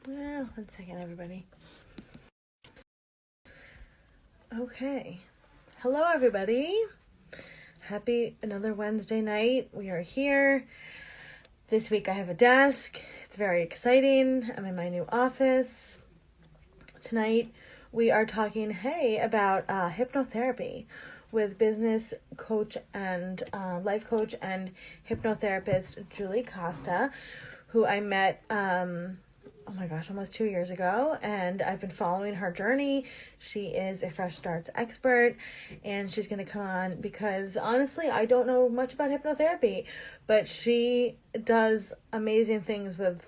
One second, everybody. Okay. Hello, everybody. Happy another Wednesday night. We are here. This week I have a desk. It's very exciting. I'm in my new office. Tonight we are talking, about hypnotherapy with business coach and life coach and hypnotherapist Julie Costa, who I met oh my gosh, almost 2 years ago, and I've been following her journey. She is a fresh starts expert, and she's going to come on because honestly, I don't know much about hypnotherapy, but she does amazing things with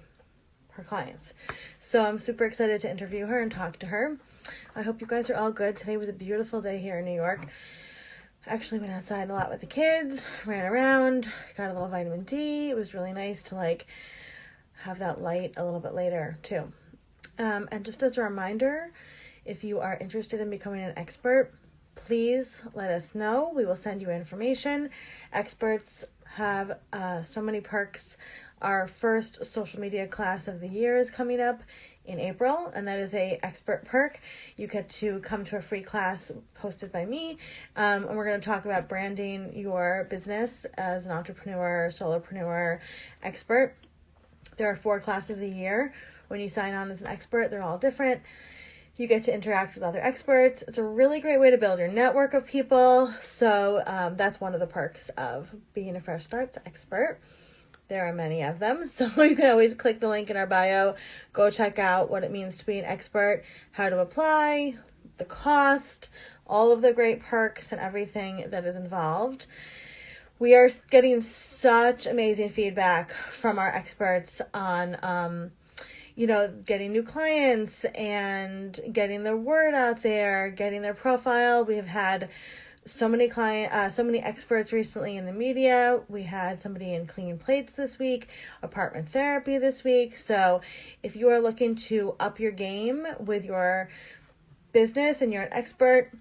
her clients. So I'm super excited to interview her and talk to her. I hope you guys are all good. Today was a beautiful day here in New York. I actually went outside a lot with the kids, ran around, got a little vitamin D. It was really nice to have that light a little bit later too. And just as a reminder, if you are interested in becoming an expert, please let us know. We will send you information. Experts have so many perks. Our first social media class of the year is coming up in April, and that is a expert perk. You get to come to a free class hosted by me, and we're going to talk about branding your business as an entrepreneur, solopreneur, expert. There are 4 classes a year. When you sign on as an expert, they're all different. You get to interact with other experts. It's a really great way to build your network of people. So that's one of the perks of being a fresh start expert. There are many of them. So you can always click the link in our bio. Go check out what it means to be an expert, how to apply, the cost, all of the great perks and everything that is involved. We are getting such amazing feedback from our experts on, getting new clients and getting their word out there, getting their profile. We have had so many experts recently in the media. We had somebody in clean plates this week, apartment therapy this week. So if you are looking to up your game with your business and you're an expert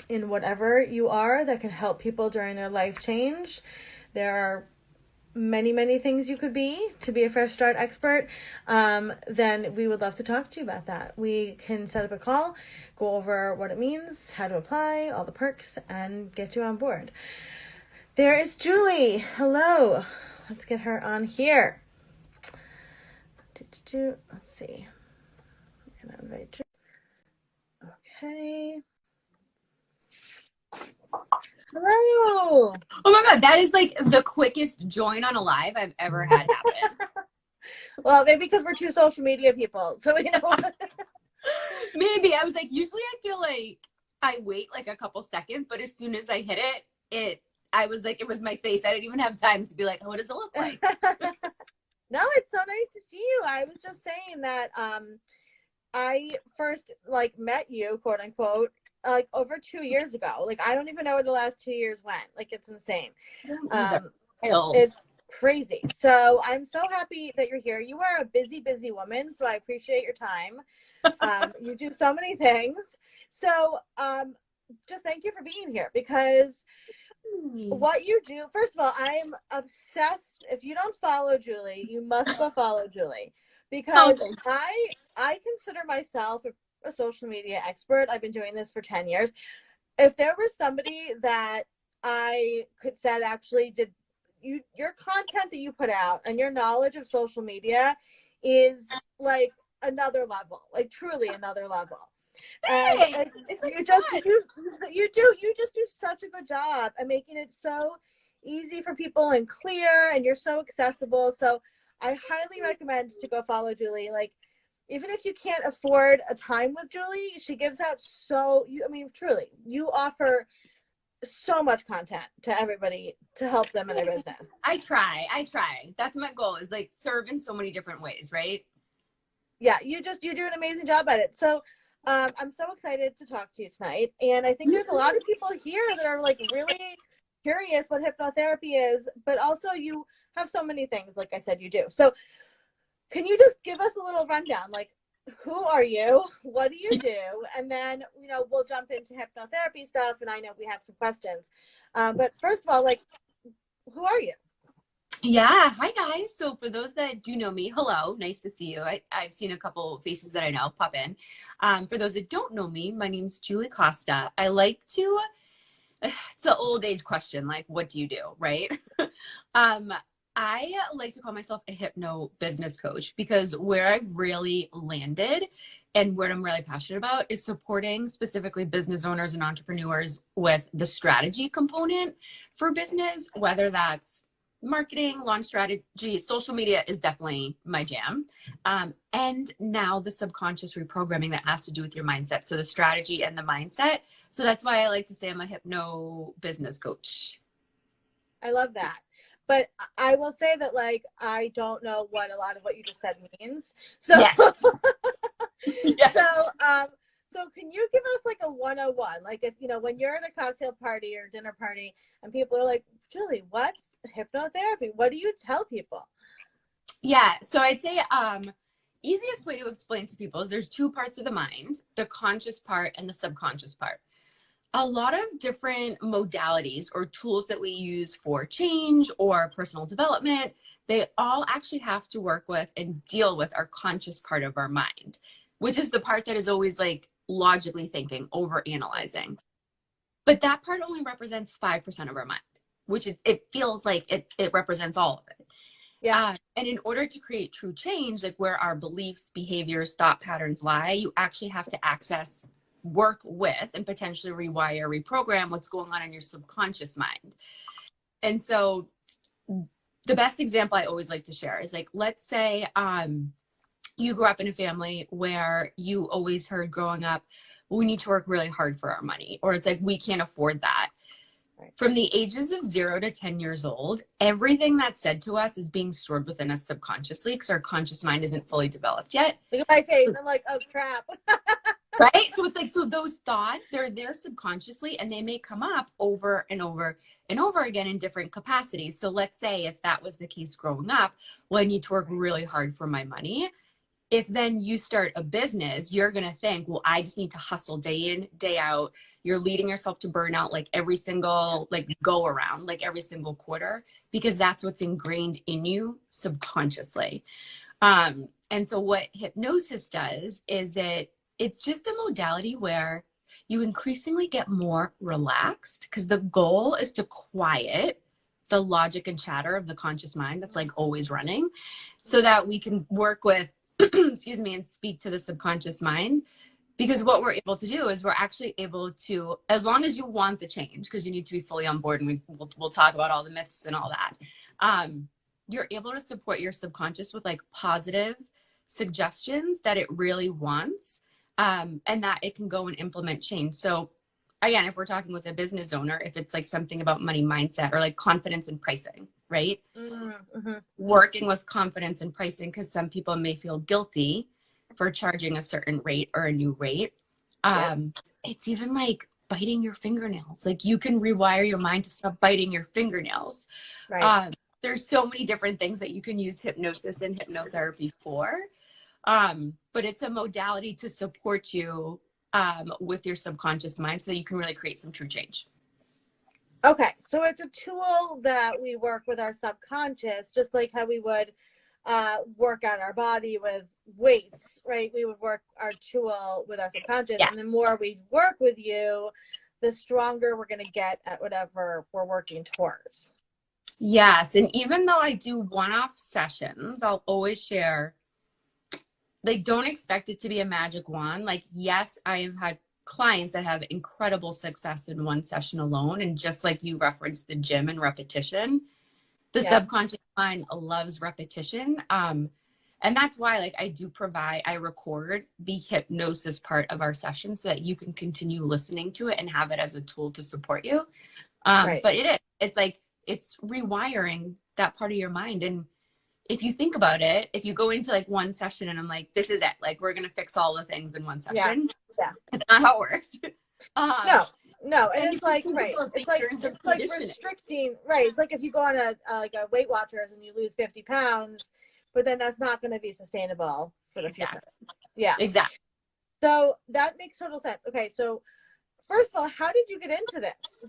in whatever you are that can help people during their life change, there are many things you could be to be a fresh start expert, then we would love to talk to you about that. We can set up a call, go over what it means, how to apply, all the perks, and get you on board. There is Julie. Hello. Let's get her on here. Let's see. I'm going to invite you. Okay. Hello. Oh my God, that is like the quickest join on a live I've ever had happen. Well, maybe because we're 2 social media people, so we know. Maybe. I was like, usually I feel like I wait like a couple seconds, but as soon as I hit it, I was like, it was my face. I didn't even have time to be like, oh, what does it look like? No, it's so nice to see you. I was just saying that I first met you, quote unquote, over 2 years ago. I don't even know where the last 2 years went. It's insane. It's crazy. So I'm so happy that you're here. You are a busy woman, so I appreciate your time. You do so many things. So just thank you for being here, because what you do, first of all, I'm obsessed. If you don't follow Julie, you must go follow Julie, because I consider myself a social media expert. I've been doing this for 10 years. If there was somebody that I could say actually did your content that you put out and your knowledge of social media is another level, truly another level. And you just do such a good job at making it so easy for people and clear, and you're so accessible. So I highly recommend to go follow Julie. Even if you can't afford a time with Julie, she gives out truly, you offer so much content to everybody to help them in their business. I try. That's my goal, is serve in so many different ways, right? Yeah, you do an amazing job at it. So I'm so excited to talk to you tonight. And I think there's a lot of people here that are really curious what hypnotherapy is, but also you have so many things, like I said, you do. So can you just give us a little rundown? Who are you? What do you do? And then, we'll jump into hypnotherapy stuff. And I know we have some questions. But first of all, who are you? Yeah, hi guys. So for those that do know me, hello, nice to see you. I've seen a couple faces that I know pop in. For those that don't know me, my name's Julie Costa. I like to, it's the old age question, like, what do you do, right? um, I like to call myself a hypno business coach because where I've really landed and what I'm really passionate about is supporting specifically business owners and entrepreneurs with the strategy component for business, whether that's marketing, launch strategy, social media is definitely my jam. And now the subconscious reprogramming that has to do with your mindset. So the strategy and the mindset. So that's why I like to say I'm a hypno business coach. I love that. But I will say that, like, I don't know what a lot of what you just said means. So, Yes. Yes. so, so can you give us like a 101? Like, if, when you're at a cocktail party or dinner party and people are like, Julie, what's hypnotherapy? What do you tell people? Yeah. So I'd say easiest way to explain to people is there's two parts of the mind, the conscious part and the subconscious part. A lot of different modalities or tools that we use for change or personal development, they all actually have to work with and deal with our conscious part of our mind, which is the part that is always like logically thinking, over analyzing. But that part only represents 5% of our mind, which it feels like it represents all of it. Yeah. And in order to create true change, like where our beliefs, behaviors, thought patterns lie, you actually have to access, work with, and potentially rewire, reprogram what's going on in your subconscious mind. And so the best example I always like to share is like, let's say you grew up in a family where you always heard growing up, we need to work really hard for our money, or it's like, we can't afford that. From the ages of 0 to 10 years old, everything that's said to us is being stored within us subconsciously because our conscious mind isn't fully developed yet. Look at my face. I'm like, oh, crap. Right? So it's like, so those thoughts, they're there subconsciously and they may come up over and over and over again in different capacities. So let's say if that was the case growing up, well, I need to work really hard for my money. If then you start a business, you're going to think, well, I just need to hustle day in, day out. You're leading yourself to burnout like every single like go around, like every single quarter, because that's what's ingrained in you subconsciously. And so what hypnosis does is it's just a modality where you increasingly get more relaxed because the goal is to quiet the logic and chatter of the conscious mind that's like always running so that we can work with excuse me, and speak to the subconscious mind. Because what we're able to do is we're actually able to, as long as you want the change, because you need to be fully on board, and we'll talk about all the myths and all that. You're able to support your subconscious with like positive suggestions that it really wants, and that it can go and implement change. So again, if we're talking with a business owner, if it's like something about money mindset or like confidence in pricing, right? Mm-hmm. Working with confidence in pricing, because some people may feel guilty for charging a certain rate or a new rate. It's even like biting your fingernails. Like you can rewire your mind to stop biting your fingernails. Right. There's so many different things that you can use hypnosis and hypnotherapy for. But it's a modality to support you with your subconscious mind so that you can really create some true change. Okay, so it's a tool that we work with our subconscious, just like how we would work on our body with weights, right? We would work our tool with our subconscious, Yeah. and the more we work with you, the stronger we're going to get at whatever we're working towards. Yes, and even though I do one-off sessions, I'll always share, like, don't expect it to be a magic wand. Like, yes, I have had clients that have incredible success in one session alone. And just like you referenced the gym and repetition, the subconscious mind loves repetition. And that's why, like, I record the hypnosis part of our session so that you can continue listening to it and have it as a tool to support you. But it's like, it's rewiring that part of your mind. And if you think about it, if you go into like one session and I'm like, this is it, like we're going to fix all the things in one session. It's not how it works. No. And it's like, right. It's like restricting, right. It's like if you go on a Weight Watchers and you lose 50 pounds, but then that's not going to be sustainable for the future. Yeah. Exactly. So that makes total sense. Okay. So first of all, how did you get into this?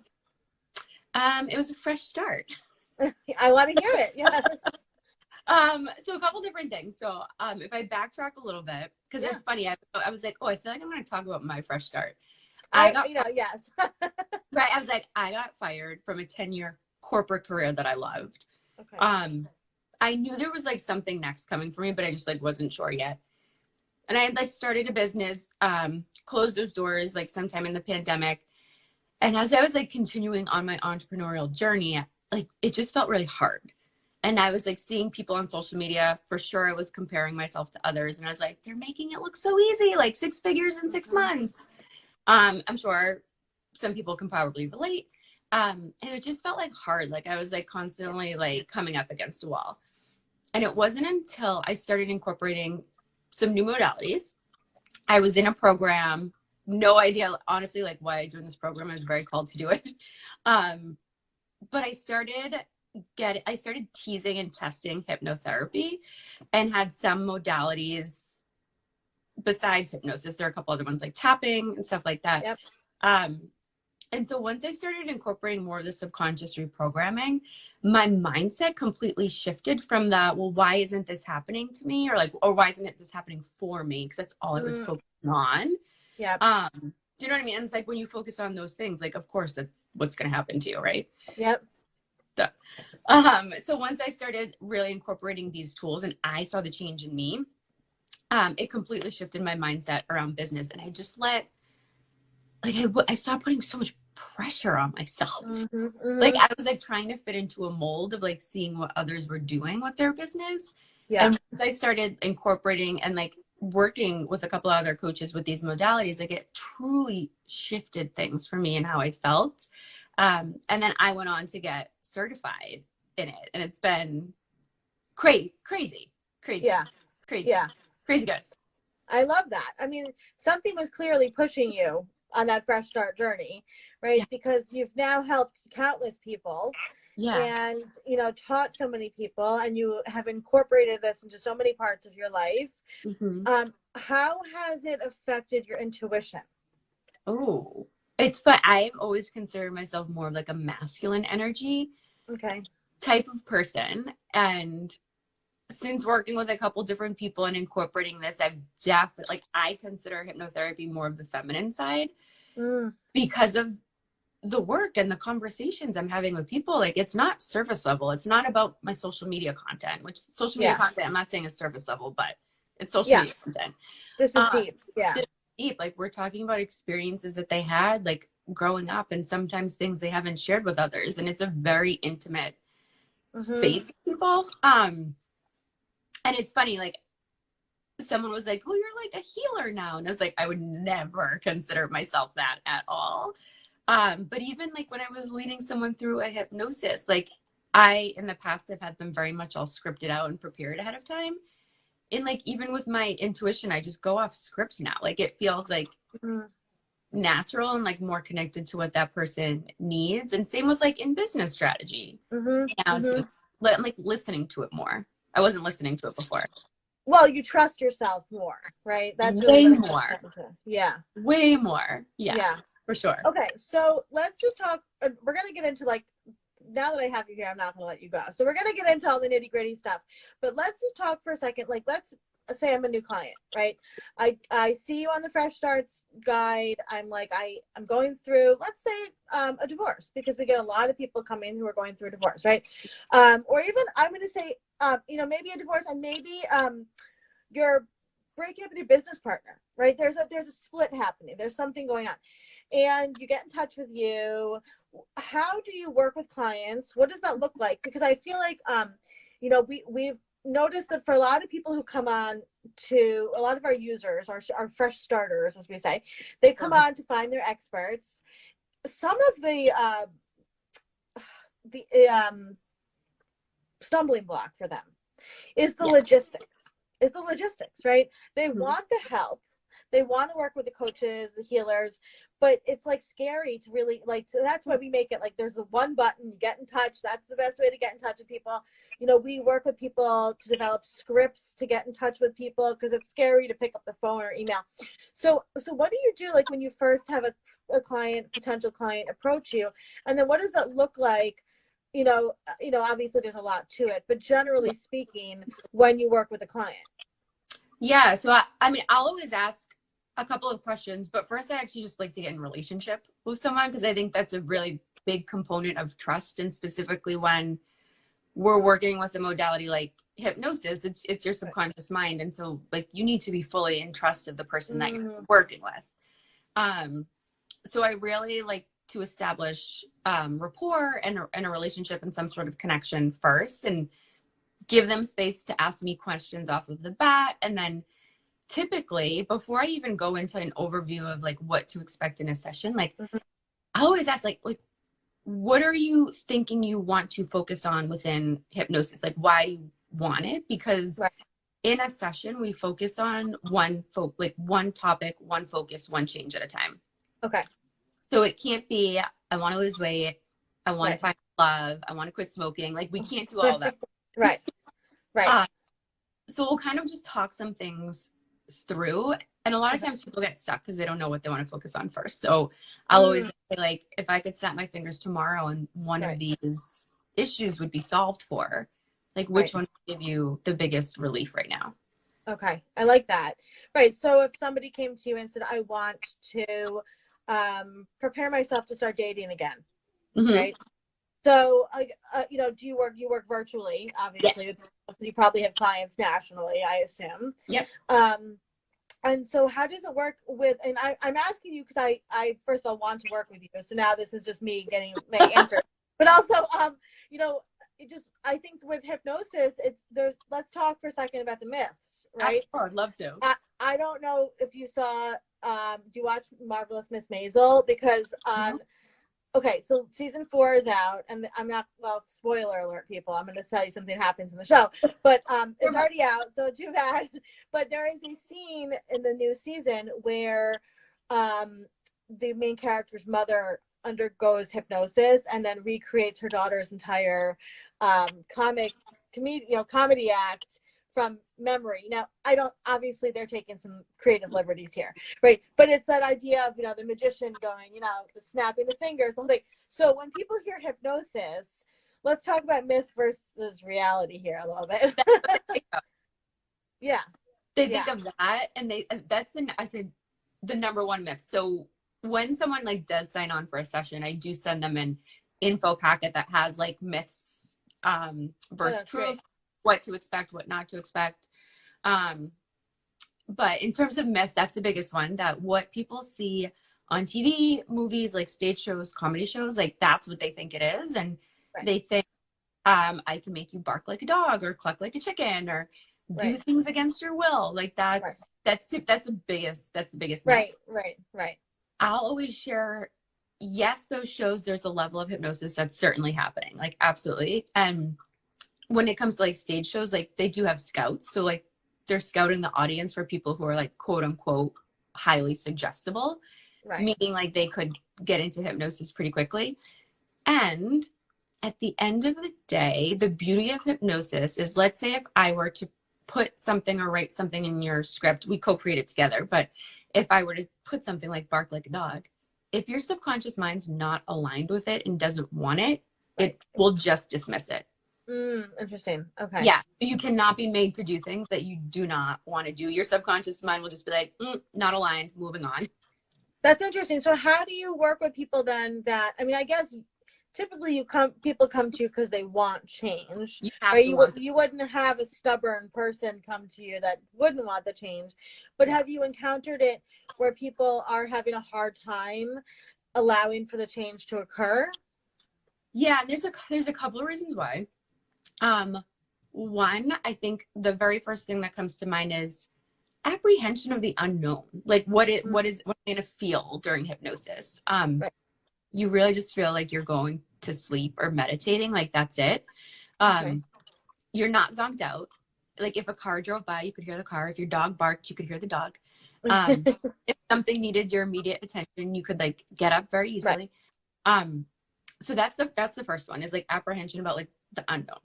It was a fresh start. I want to hear it. Yes. So a couple different things. So if I backtrack a little bit, because Yeah. it's funny, I was like, oh, I feel like I'm going to talk about my fresh start. I got Yes. right. I was like, I got fired from a 10-year corporate career that I loved. Okay. I knew there was like something next coming for me, but I just like wasn't sure yet. And I had like started a business, closed those doors like sometime in the pandemic. And as I was like continuing on my entrepreneurial journey, like it just felt really hard. And I was like seeing people on social media. For sure, I was comparing myself to others, and I was like, they're making it look so easy, like 6 figures in 6 months. I'm sure some people can probably relate. And it just felt like hard. Like I was like constantly like coming up against a wall. And it wasn't until I started incorporating some new modalities. I was in a program, no idea, honestly, like why I joined this program. I was very called to do it. But I started teasing and testing hypnotherapy and had some modalities besides hypnosis. There are a couple other ones like tapping and stuff like that. Yep. And so once I started incorporating more of the subconscious reprogramming, my mindset completely shifted from that, well, why isn't this happening to me? Or why isn't this happening for me? Because that's all I was focusing on. Yeah. Do you know what I mean? And it's like when you focus on those things, like, of course, that's what's going to happen to you, right? Yep. So once I started really incorporating these tools and I saw the change in me, it completely shifted my mindset around business. And I just I stopped putting so much pressure on myself. Like I was like trying to fit into a mold of like seeing what others were doing with their business. Yeah. And once I started incorporating and like working with a couple of other coaches with these modalities, like it truly shifted things for me and how I felt. And then I went on to get certified in it, and it's been crazy. Yeah. Crazy. Yeah. Crazy good. I love that. I mean, something was clearly pushing you on that fresh start journey, right? Yeah. Because you've now helped countless people. Yeah. And, you know, taught so many people, and you have incorporated this into so many parts of your life. How has it affected your intuition? Oh, it's fun. I've always considered myself more of like a masculine energy type of person. And since working with a couple different people and incorporating this, I've definitely, like, I consider hypnotherapy more of the feminine side because of the work and the conversations I'm having with people. Like, it's not surface level. It's not about my social media content, which social media content, I'm not saying is surface level, but it's social media content. This is deep. Yeah. This is deep. Like, we're talking about experiences that they had, like, growing up, and sometimes things they haven't shared with others. And it's a very intimate space with people. And it's funny, like, someone was like, oh, you're like a healer now. And I was like, I would never consider myself that at all. But even like when I was leading someone through a hypnosis, like I, in the past, have had them very much all scripted out and prepared ahead of time. And like, even with my intuition, I just go off scripts now. Like it feels like natural and like more connected to what that person needs. And same with like in business strategy. Now to like listening to it more. I wasn't listening to it before. Well, you trust yourself more, right? That's way really more. Yeah. Way more. Yes, yeah. For sure. Okay. So let's just talk. We're going to get into like, now that I have you here, I'm not going to let you go. So we're going to get into all the nitty gritty stuff, but let's just talk for a second. Like, let's say I'm a new client, right? I see you on the Fresh Starts guide. I'm like, I'm going through, let's say, a divorce, because we get a lot of people come in who are going through a divorce, right? Or even I'm going to say, you know, maybe a divorce, and maybe you're breaking up with your business partner, right? There's a split happening. There's something going on, and you get in touch with you. How do you work with clients? What does that look like? Because I feel like, you know, we've noticed that for a lot of people who come on to, a lot of our users, our fresh starters, as we say, they come on to find their experts. Some of the stumbling block for them is the logistics, right? They want the help. They want to work with the coaches, the healers, but it's like scary to really like, so that's why we make it like there's the one button, you get in touch. That's the best way to get in touch with people. You know, we work with people to develop scripts to get in touch with people because it's scary to pick up the phone or email. So what do you do like when you first have a client, potential client approach you? And then what does that look like, obviously there's a lot to it, but generally speaking, when you work with a client. Yeah. So I mean, I'll always ask a couple of questions, but first I actually just like to get in relationship with someone because I think that's a really big component of trust, and specifically when we're working with a modality like hypnosis, it's your subconscious mind, and so like you need to be fully in trust of the person that you're working with. So I really like to establish rapport and a relationship and some sort of connection first, and give them space to ask me questions off of the bat. And then typically, before I even go into an overview of like what to expect in a session, like I always ask like what are you thinking you want to focus on within hypnosis? Like why do you want it? Because in a session we focus on one topic, one focus, one change at a time. Okay. So it can't be, I want to lose weight, I want to find love, I want to quit smoking. Like we can't do all that. Right. So we'll kind of just talk some things through. And a lot of times people get stuck because they don't know what they want to focus on first. So I'll always say, like, if I could snap my fingers tomorrow and one of these issues would be solved for, like, which one would give you the biggest relief right now? Okay. I like that. Right. So if somebody came to you and said, I want to prepare myself to start dating again, right? So, do you work virtually, obviously, Yes. You probably have clients nationally, I assume. Yep. And so how does it work with, and I'm asking you because I first of all want to work with you. So now this is just me getting my answer, but also, I think with hypnosis, let's talk for a second about the myths, right? Sure, I'd love to. I don't know if you saw, do you watch Marvelous Miss Maisel? Because okay, so season 4 is out, and I'm not, well, spoiler alert, people. I'm going to tell you something happens in the show, but it's already out, so too bad. But there is a scene in the new season where the main character's mother undergoes hypnosis and then recreates her daughter's entire comedy act from memory. Now, obviously they're taking some creative liberties here, right? But it's that idea of, the magician going, the snapping the fingers, the whole thing. So when people hear hypnosis, let's talk about myth versus reality here a little bit. Yeah. They think of that, and that's the number one myth. So when someone like does sign on for a session, I do send them an info packet that has like myths versus truths, what to expect, what not to expect. But in terms of myths, that's the biggest one, that what people see on TV, movies, like stage shows, comedy shows, like that's what they think it is. And they think I can make you bark like a dog or cluck like a chicken or do things against your will. Like that's the biggest myth. Right. I'll always share, yes, those shows, there's a level of hypnosis that's certainly happening. Like absolutely. And when it comes to like stage shows, like they do have scouts. So like they're scouting the audience for people who are like quote unquote highly suggestible, meaning like they could get into hypnosis pretty quickly. And at the end of the day, the beauty of hypnosis is, let's say if I were to put something or write something in your script, we co-create it together. But if I were to put something like bark like a dog, if your subconscious mind's not aligned with it and doesn't want it, it will just dismiss it. Interesting. Okay. Yeah. You cannot be made to do things that you do not want to do. Your subconscious mind will just be like, not aligned, moving on. That's interesting. So how do you work with people then that, I mean, I guess typically people come to you because they want change. You wouldn't have a stubborn person come to you that wouldn't want the change. But have you encountered it where people are having a hard time allowing for the change to occur? Yeah, there's a couple of reasons why. One, I think the very first thing that comes to mind is apprehension of the unknown. Like what am I going to feel during hypnosis? You really just feel like you're going to sleep or meditating, like that's it. You're not zonked out. Like if a car drove by, you could hear the car. If your dog barked, you could hear the dog. If something needed your immediate attention, you could like get up very easily. So that's the first one, is like apprehension about like the unknown.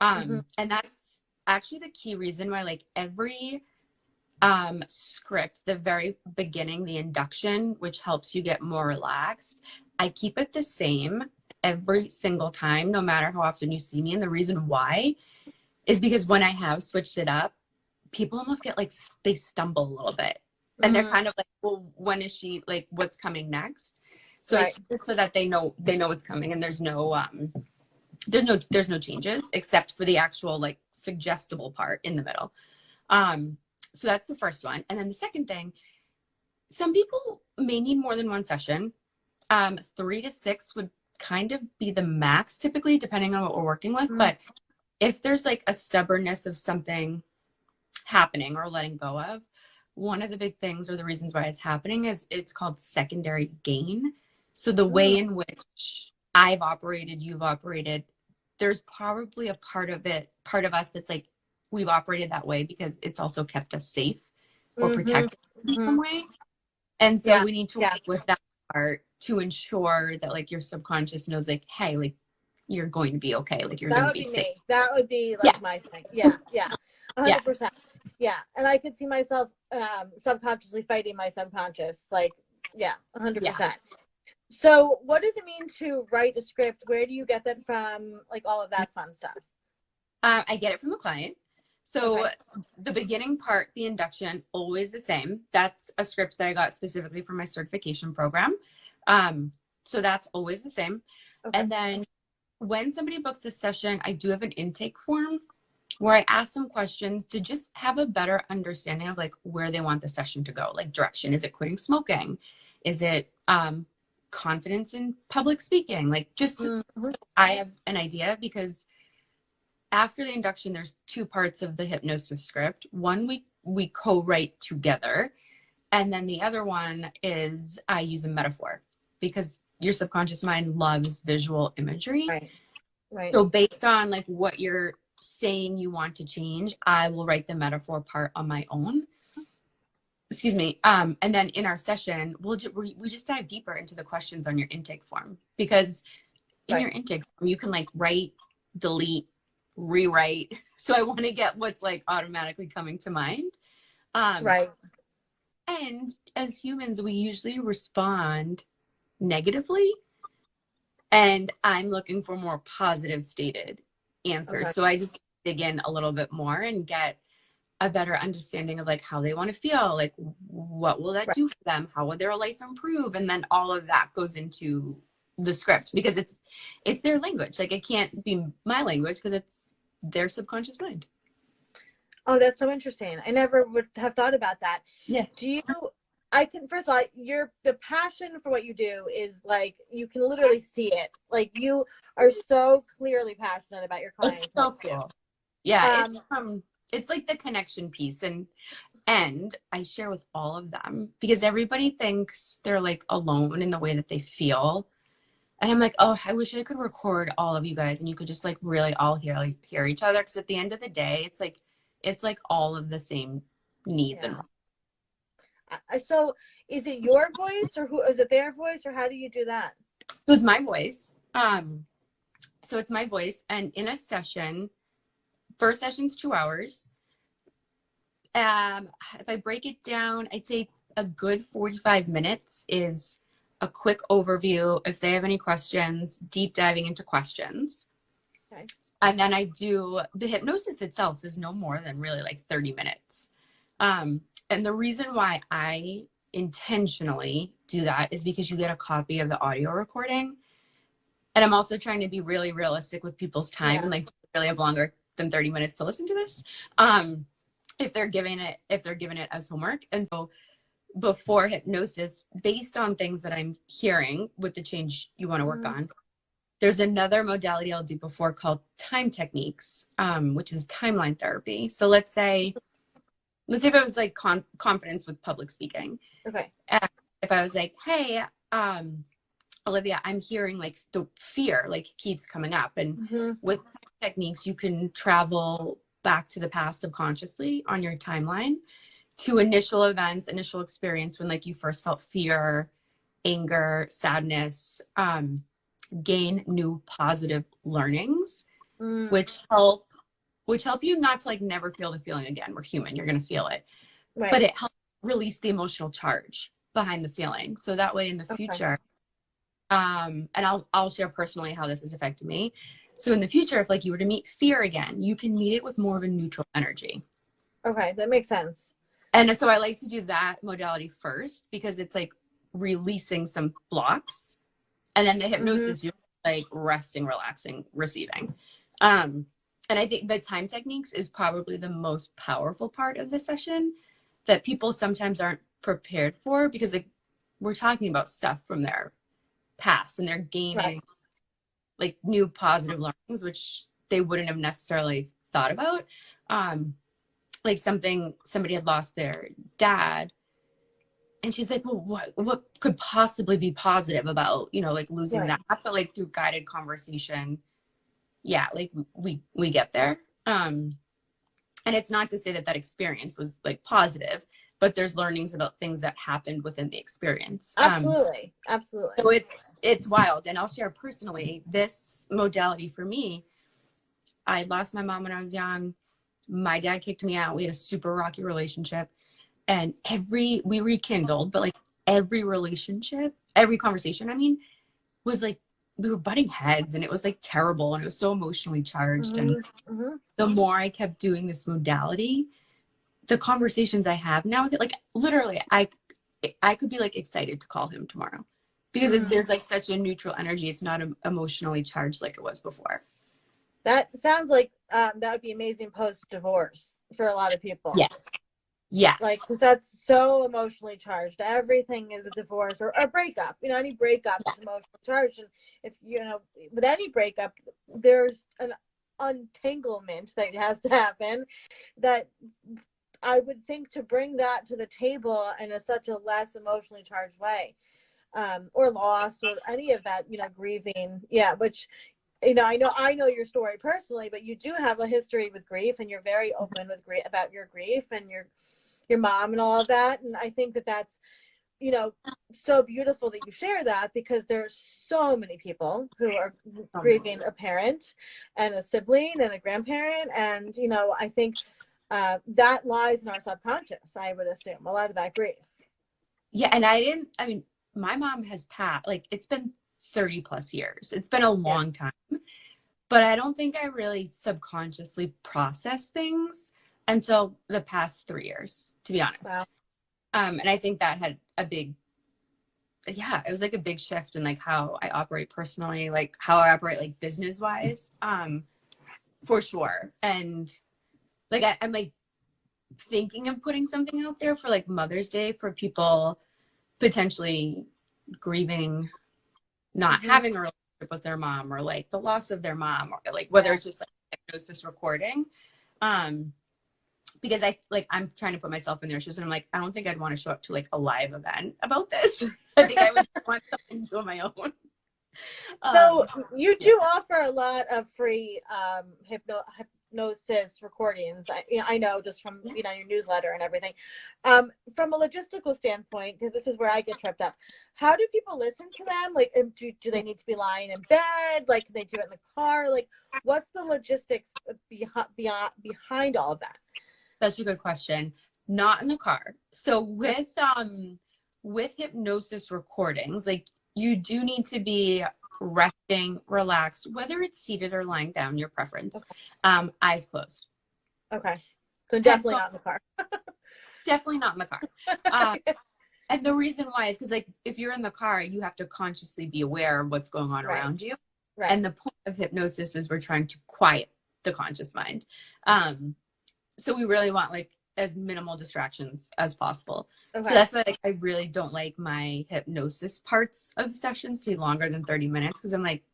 And that's actually the key reason why like every script, the very beginning, the induction, which helps you get more relaxed, I keep it the same every single time, no matter how often you see me. And the reason why is because when I have switched it up, people almost get like, they stumble a little bit. And they're kind of like, well, when is she, like, what's coming next? So I keep it so that they know what's coming, and there's no changes except for the actual like suggestible part in the middle. So that's the first one. And then the second thing, some people may need more than one session. 3 to 6 would kind of be the max typically, depending on what we're working with. But if there's like a stubbornness of something happening or letting go of, one of the big things or the reasons why it's happening is it's called secondary gain. So the way in which I've operated, you've operated, there's probably a part of us that's like, we've operated that way because it's also kept us safe or protected in some way. And so we need to work with that part to ensure that like your subconscious knows like, hey, like you're going to be okay. Like you're going to be safe. Me. That would be like my thing. Yeah. 100%. Yeah. And I could see myself subconsciously fighting my subconscious. Like, 100%. Yeah. So what does it mean to write a script? Where do you get that from? Like all of that fun stuff. I get it from the client. So the beginning part, the induction, always the same. That's a script that I got specifically for my certification program. So that's always the same. And then when somebody books a session, I do have an intake form where I ask them questions to just have a better understanding of like where they want the session to go, like direction. Is it quitting smoking? Is it confidence in public speaking? Like just I have an idea, because after the induction, there's 2 parts of the hypnosis script. One we co-write together. And then the other one is I use a metaphor, because your subconscious mind loves visual imagery. Right. So based on like what you're saying you want to change, I will write the metaphor part on my own. Excuse me. And then in our session, we just dive deeper into the questions on your intake form, because in your intake form, you can like write, delete, rewrite. So I want to get what's like automatically coming to mind. And as humans, we usually respond negatively, and I'm looking for more positive stated answers. So I just dig in a little bit more and get a better understanding of like how they want to feel, like what will that do for them, how will their life improve, and then all of that goes into the script, because it's their language. Like it can't be my language because it's their subconscious mind. Oh, that's so interesting. I never would have thought about that. Yeah. First of all, the passion for what you do is like, you can literally see it. Like you are so clearly passionate about your clients. It's so cool. Yeah. It's like the connection piece, and I share with all of them, because everybody thinks they're like alone in the way that they feel. And I'm like, oh, I wish I could record all of you guys and you could just like really all hear each other. Because at the end of the day, it's like all of the same needs. And so is it your voice, or is it their voice, or how do you do that? So it's my voice. So it's my voice. And in a session, first session's 2 hours. If I break it down, I'd say a good 45 minutes is a quick overview. If they have any questions, deep diving into questions. Okay. And then I do the hypnosis itself is no more than really like 30 minutes. And the reason why I intentionally do that is because you get a copy of the audio recording. And I'm also trying to be really realistic with people's time and like really have longer than 30 minutes to listen to this. If they're giving it as homework. And so before hypnosis, based on things that I'm hearing with the change you want to work on, there's another modality I'll do before called time techniques, which is timeline therapy. So let's say if it was like confidence with public speaking. Okay. If I was like, hey, Olivia, I'm hearing like the fear like keeps coming up. And with techniques, you can travel back to the past subconsciously on your timeline to initial events, initial experience when like you first felt fear, anger, sadness, gain new positive learnings, which help you not to like never feel the feeling again. We're human, you're going to feel it. Right. But it helps release the emotional charge behind the feeling. So that way in the future, And I'll share personally how this has affected me. So in the future, if like you were to meet fear again, you can meet it with more of a neutral energy. Okay, that makes sense. And so I like to do that modality first because it's like releasing some blocks, and then the hypnosis you're like resting, relaxing, receiving. And I think the time techniques is probably the most powerful part of the session that people sometimes aren't prepared for, because like we're talking about stuff from their past and they're gaining like new positive learnings, which they wouldn't have necessarily thought about. Like somebody had lost their dad, and she's like, well, what could possibly be positive about, like losing that? But like through guided conversation, yeah, like we get there. And it's not to say that experience was like positive, but there's learnings about things that happened within the experience. Absolutely. So it's wild. And I'll share personally, this modality for me, I lost my mom when I was young. My dad kicked me out. We had a super rocky relationship, and we rekindled, but like every relationship, every conversation, I mean, was like, we were butting heads, and it was like terrible, and it was so emotionally charged. And the more I kept doing this modality, the conversations I have now with it, like literally I could be like excited to call him tomorrow, because there's like such a neutral energy. It's not emotionally charged like it was before. That sounds like that would be amazing post-divorce for a lot of people. Yes. Like, because that's so emotionally charged. Everything is a divorce or a breakup. Any breakup is emotionally charged. And if, with any breakup, there's an untanglement that has to happen, that I would think to bring that to the table in such a less emotionally charged way, or loss or any of that, grieving. Yeah, which, I know your story personally, but you do have a history with grief, and you're very open with grief about your grief and your mom and all of that. And I think that that's, so beautiful that you share that, because there's so many people who are grieving a parent and a sibling and a grandparent. And, I think that lies in our subconscious, I would assume, a lot of that grief. Yeah. And my mom has passed, like, it's been 30 plus years. It's been a long time, but I don't think I really subconsciously process things until the past 3 years, to be honest. Wow. And I think that had it was like a big shift in like how I operate personally, like how I operate like business wise, for sure. And like, I'm like thinking of putting something out there for like Mother's Day for people potentially grieving, not having a relationship with their mom, or like the loss of their mom, or like whether it's just like hypnosis recording. Because I'm trying to put myself in their shoes, and I'm like, I don't think I'd want to show up to like a live event about this. I think I would want something to do on my own. So you do offer a lot of free hypnosis recordings. I know just from your newsletter and everything. From a logistical standpoint, because this is where I get tripped up, how do people listen to them? Like, do they need to be lying in bed? Like, can they do it in the car? Like, what's the logistics behind all of that? That's a good question. Not in the car. So with hypnosis recordings, like, you do need to be resting, relaxed, whether it's seated or lying down, your preference. Eyes closed. Okay. So definitely not in the car. Definitely not in the car. And the reason why is because, like, if you're in the car, you have to consciously be aware of what's going on around you. Right. And the point of hypnosis is we're trying to quiet the conscious mind. So we really want like as minimal distractions as possible. Okay. So that's why I really don't like my hypnosis parts of sessions to be longer than 30 minutes. Cause I'm like,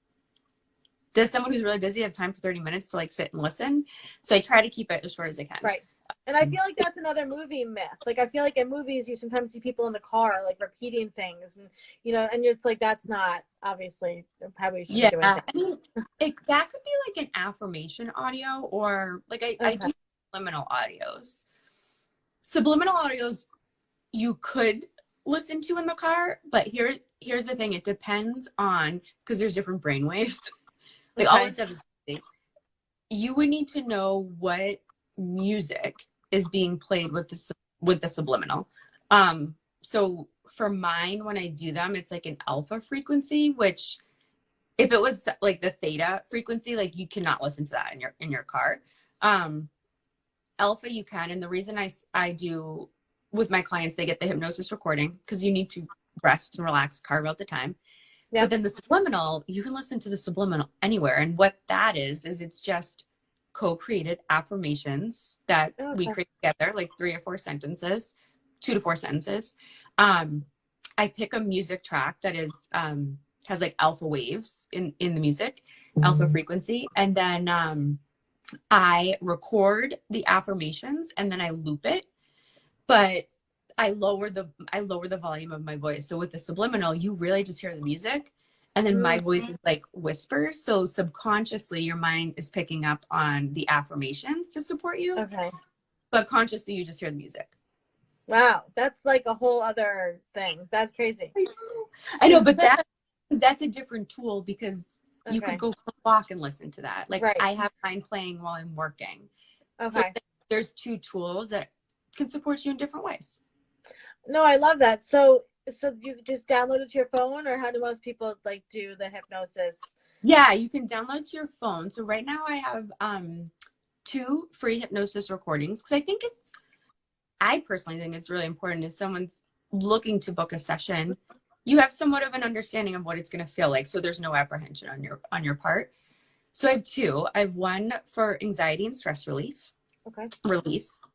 does someone who's really busy have time for 30 minutes to like sit and listen? So I try to keep it as short as I can. Right. And I feel like that's another movie myth. Like, I feel like in movies, you sometimes see people in the car, like repeating things, and, and it's like, that's not obviously how we should be doing things. I mean, that could be like an affirmation audio, or like I do subliminal audios. Subliminal audios you could listen to in the car, but here's the thing. It depends on, because there's different brain waves. Like all this stuff is crazy. You would need to know what music is being played with the subliminal. so for mine, when I do them, it's like an alpha frequency, which if it was like the theta frequency, like you cannot listen to that in your car. Alpha you can. And the reason I do with my clients, they get the hypnosis recording because you need to rest and relax, carve out the time. Yeah. But then the subliminal, you can listen to the subliminal anywhere. And what that is it's just co-created affirmations that we Okay. create together, like 3 or 4 sentences, 2 to 4 sentences. I pick a music track that is has like alpha waves in the music, alpha frequency, and then I record the affirmations and then I loop it, but I lower the volume of my voice. So with the subliminal, you really just hear the music and then my voice is like whispers. So subconsciously your mind is picking up on the affirmations to support you. Okay. But consciously you just hear the music. Wow. That's like a whole other thing. That's crazy. I know, but that's a different tool because you Okay. could go for a walk and listen to that. Like Right. I have mine playing while I'm working. Okay. So there's 2 tools that can support you in different ways. No, I love that. So you just download it to your phone, or how do most people like do the hypnosis? Yeah, you can download to your phone. So right now I have 2 free hypnosis recordings because I personally think it's really important if someone's looking to book a session, you have somewhat of an understanding of what it's going to feel like. So there's no apprehension on your part. So I have 2. I have one for anxiety and stress release.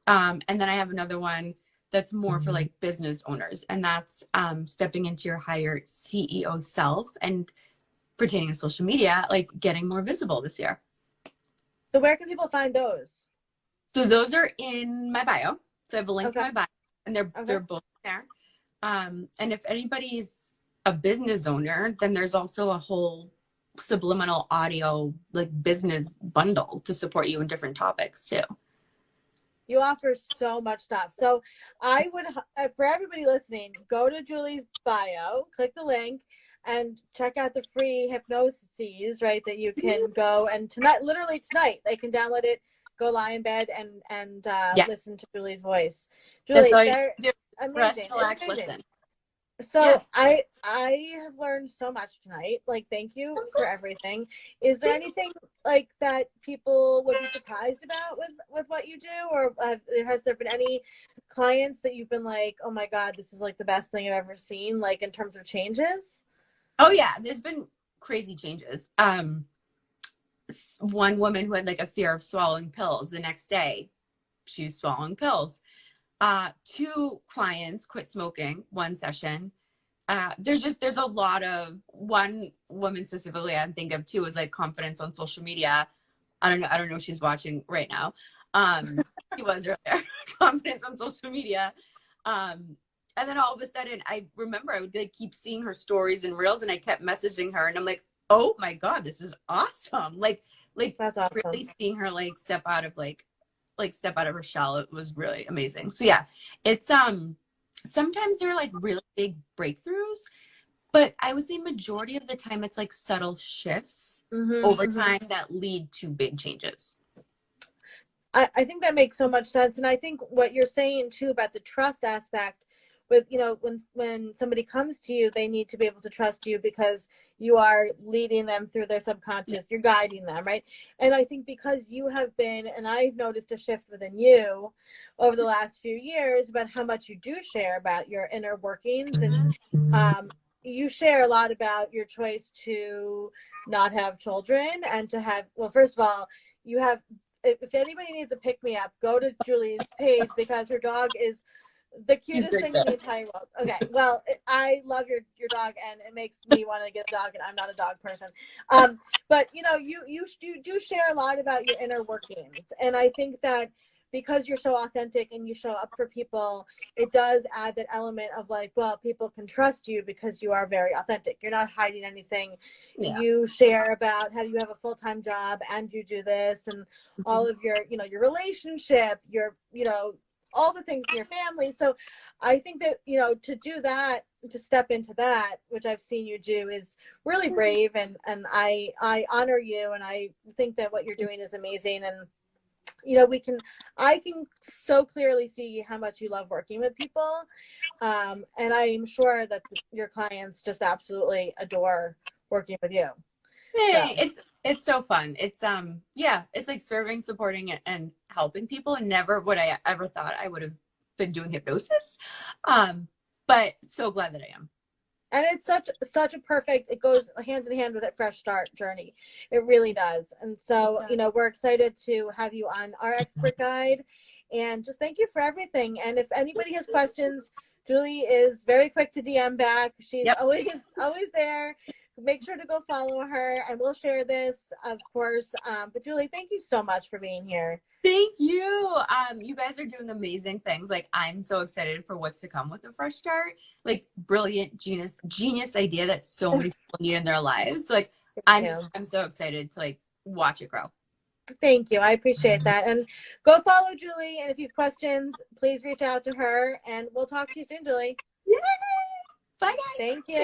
And then I have another one that's more for like business owners. And that's stepping into your higher CEO self and pertaining to social media, like getting more visible this year. So where can people find those? So those are in my bio. So I have a link in my bio and they're both there. And if anybody's a business owner, then there's also a whole subliminal audio like business bundle to support you in different topics too. You offer so much stuff. So I would, for everybody listening, go to Julie's bio, click the link, and check out the free hypnoses, right? That you can go and literally tonight, they can download it, go lie in bed and listen to Julie's voice. Julie, they're amazing. Rest, relax, listen. So I have learned so much tonight. Like, thank you for everything. Is there anything like that people would be surprised about with what you do, or has there been any clients that you've been like, oh my God, this is like the best thing I've ever seen, like in terms of changes? Oh yeah, there's been crazy changes. One woman who had like a fear of swallowing pills, the next day she was swallowing pills. 2 clients quit smoking, 1 session. There's a lot of, one woman specifically I think of too was like confidence on social media. I don't know if she's watching right now. She was earlier. Confidence on social media. And then all of a sudden I remember I would like keep seeing her stories and reels and I kept messaging her and I'm like, oh my God, this is awesome. Like That's awesome. Really seeing her like step out of her shell. It was really amazing. So yeah, it's sometimes they're like really big breakthroughs, but I would say majority of the time it's like subtle shifts over time that lead to big changes. I think that makes so much sense. And I think what you're saying too about the trust aspect with, when somebody comes to you, they need to be able to trust you because you are leading them through their subconscious. You're guiding them, right? And I think because you have been, and I've noticed a shift within you over the last few years about how much you do share about your inner workings. And you share a lot about your choice to not have children and to have, well, first of all, you have, if anybody needs a pick-me-up, go to Julie's page because her dog is the cutest thing in the entire world. Okay, well, I love your dog, and it makes me want to get a dog, and I'm not a dog person. But you do share a lot about your inner workings, and I think that because you're so authentic and you show up for people, it does add that element of like, well, people can trust you because you are very authentic. You're not hiding anything. Yeah. You share about how you have a full-time job and you do this and all of your, your relationship, your, all the things in your family. So I think that, to do that, to step into that, which I've seen you do, is really brave. And I honor you. And I think that what you're doing is amazing. And I can so clearly see how much you love working with people. And I'm sure that your clients just absolutely adore working with you. So. It's so fun. It's like serving, supporting, and helping people, and never would I ever thought I would have been doing hypnosis. But so glad that I am. And it's such a perfect, it goes hand in hand with that fresh start journey. It really does. And so, we're excited to have you on our expert guide, and just thank you for everything. And if anybody has questions, Julie is very quick to DM back. She's always there. Make sure to go follow her, and we'll share this, of course. But Julie, thank you so much for being here. Thank you. You guys are doing amazing things. Like, I'm so excited for what's to come with the Fresh Start. Like, brilliant, genius idea that so many people need in their lives. So, like, I'm so excited to like watch it grow. Thank you. I appreciate that. And go follow Julie. And if you have questions, please reach out to her. And we'll talk to you soon, Julie. Yay! Bye, guys. Thank you.